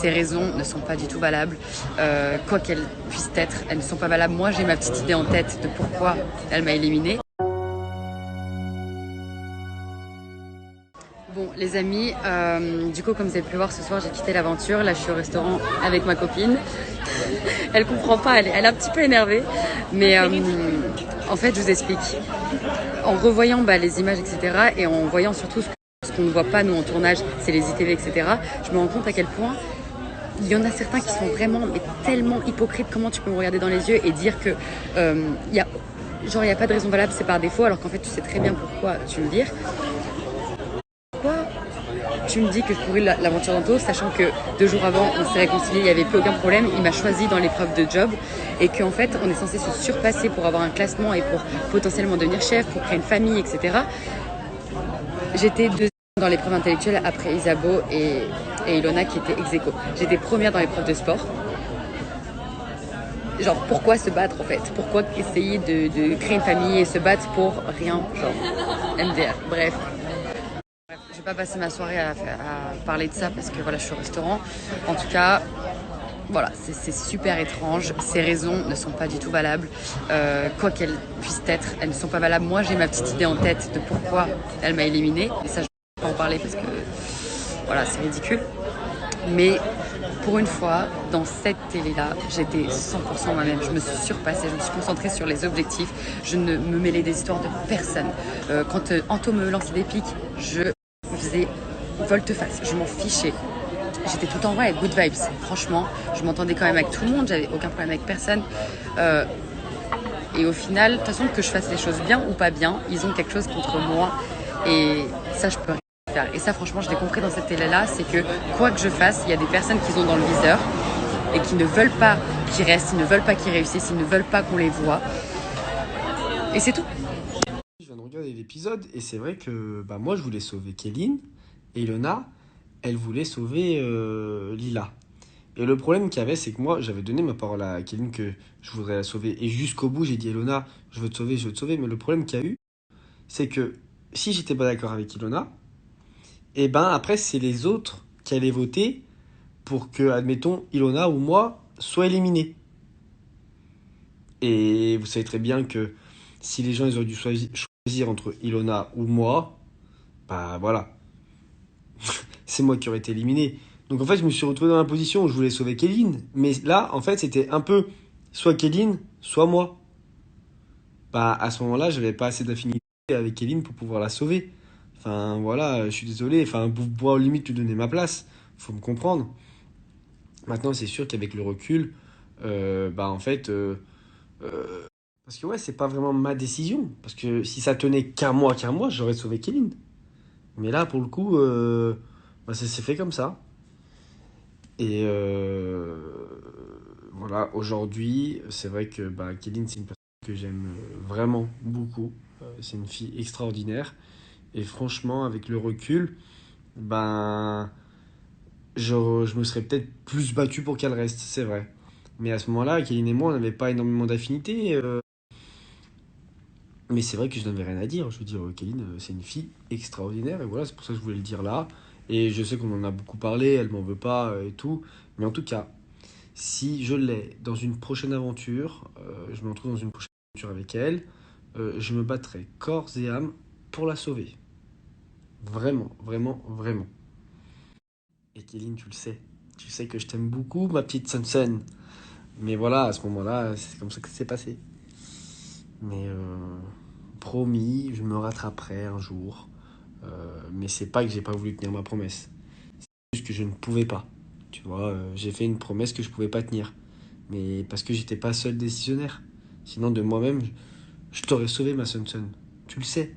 ces raisons ne sont pas du tout valables. Quoi qu'elles puissent être, elles ne sont pas valables. Moi, j'ai ma petite idée en tête de pourquoi elle m'a éliminée. Bon, les amis, du coup, comme vous avez pu le voir ce soir, j'ai quitté l'aventure. Là, je suis au restaurant avec ma copine. Elle comprend pas, elle est un petit peu énervée. Mais en fait, je vous explique. En revoyant les images, etc., et en voyant surtout ce qu'on ne voit pas, nous, en tournage, c'est les ITV, etc., je me rends compte à quel point il y en a certains qui sont vraiment tellement hypocrites. Comment tu peux me regarder dans les yeux et dire que il n'y a pas de raison valable, c'est par défaut, alors qu'en fait, tu sais très bien pourquoi tu me vires. Pourquoi tu me dis que je pourrais l'aventure d'Anto, sachant que 2 jours avant, on s'est réconciliés, il n'y avait plus aucun problème, il m'a choisi dans l'épreuve de job, et qu'en fait, on est censé se surpasser pour avoir un classement et pour potentiellement devenir chef, pour créer une famille, etc. J'étais deuxième dans l'épreuve intellectuelle après Isabeau et Ilona qui était ex aequo. J'étais première dans l'épreuve de sport. Genre, pourquoi se battre en fait? Pourquoi essayer de créer une famille et se battre pour rien? Genre, MDR, bref. Je vais pas passer ma soirée à parler de ça parce que voilà, je suis au restaurant. En tout cas, voilà, c'est super étrange. Ces raisons ne sont pas du tout valables. Quoi qu'elles puissent être, elles ne sont pas valables. Moi, j'ai ma petite idée en tête de pourquoi elle m'a éliminée. Et ça, je ne vais pas en parler parce que voilà, c'est ridicule. Mais pour une fois, dans cette télé-là, j'étais 100% moi-même. Je me suis surpassée, je me suis concentrée sur les objectifs. Je ne me mêlais des histoires de personne. Quand Anto me lançait des pics, je faisais volte-face. Je m'en fichais. J'étais tout en vrai avec good vibes. Franchement, je m'entendais quand même avec tout le monde. J'avais aucun problème avec personne. Et au final, de toute façon, que je fasse les choses bien ou pas bien, ils ont quelque chose contre moi. Et ça, je peux rien faire. Et ça, franchement, je l'ai compris dans cette télé-là, c'est que quoi que je fasse, il y a des personnes qui sont dans le viseur et qui ne veulent pas qu'ils restent, ils ne veulent pas qu'ils réussissent, ils ne veulent pas qu'on les voit. Et c'est tout. Je viens de regarder l'épisode et c'est vrai que moi je voulais sauver Kéline et Ilona, elle voulait sauver Lila. Et le problème qu'il y avait, c'est que moi j'avais donné ma parole à Kéline que je voudrais la sauver. Et jusqu'au bout, j'ai dit Ilona, je veux te sauver, je veux te sauver. Mais le problème qu'il y a eu, c'est que si j'étais pas d'accord avec Ilona, et après c'est les autres qui allaient voter pour que, admettons, Ilona ou moi soient éliminés. Et vous savez très bien que si les gens ils auraient dû choisir entre Ilona ou moi, voilà, c'est moi qui aurais été éliminé. Donc en fait, je me suis retrouvé dans la position où je voulais sauver Kéline. Mais là, en fait, c'était un peu soit Kéline, soit moi. À ce moment-là, j'avais pas assez d'affinité avec Kéline pour pouvoir la sauver. Enfin, voilà, je suis désolé. Enfin, pour pouvoir limite te donner ma place, faut me comprendre. Maintenant, c'est sûr qu'avec le recul, en fait, parce que ouais, c'est pas vraiment ma décision. Parce que si ça tenait qu'à moi, j'aurais sauvé Kéline. Mais là, pour le coup, ça s'est fait comme ça. Et voilà, aujourd'hui, c'est vrai que Kéline, c'est une personne que j'aime vraiment beaucoup. C'est une fille extraordinaire. Et franchement, avec le recul, je me serais peut-être plus battu pour qu'elle reste, c'est vrai. Mais à ce moment-là, Kéline et moi, on n'avait pas énormément d'affinité. Mais c'est vrai que je n'avais rien à dire. Je veux dire, Kéline, c'est une fille extraordinaire. Et voilà, c'est pour ça que je voulais le dire là. Et je sais qu'on en a beaucoup parlé, elle m'en veut pas et tout. Mais en tout cas, si je l'ai dans une prochaine aventure, je me retrouve dans une prochaine aventure avec elle, je me battrai corps et âme pour la sauver. Vraiment, vraiment, vraiment. Et Kéline, tu le sais. Tu sais que je t'aime beaucoup, ma petite Sunsun. Mais voilà, à ce moment-là, c'est comme ça que c'est passé. Mais promis, je me rattraperai un jour. Mais c'est pas que j'ai pas voulu tenir ma promesse. C'est juste que je ne pouvais pas. Tu vois, j'ai fait une promesse que je pouvais pas tenir. Mais parce que j'étais pas seul décisionnaire. Sinon, de moi-même, je t'aurais sauvé, ma Sun. Tu le sais.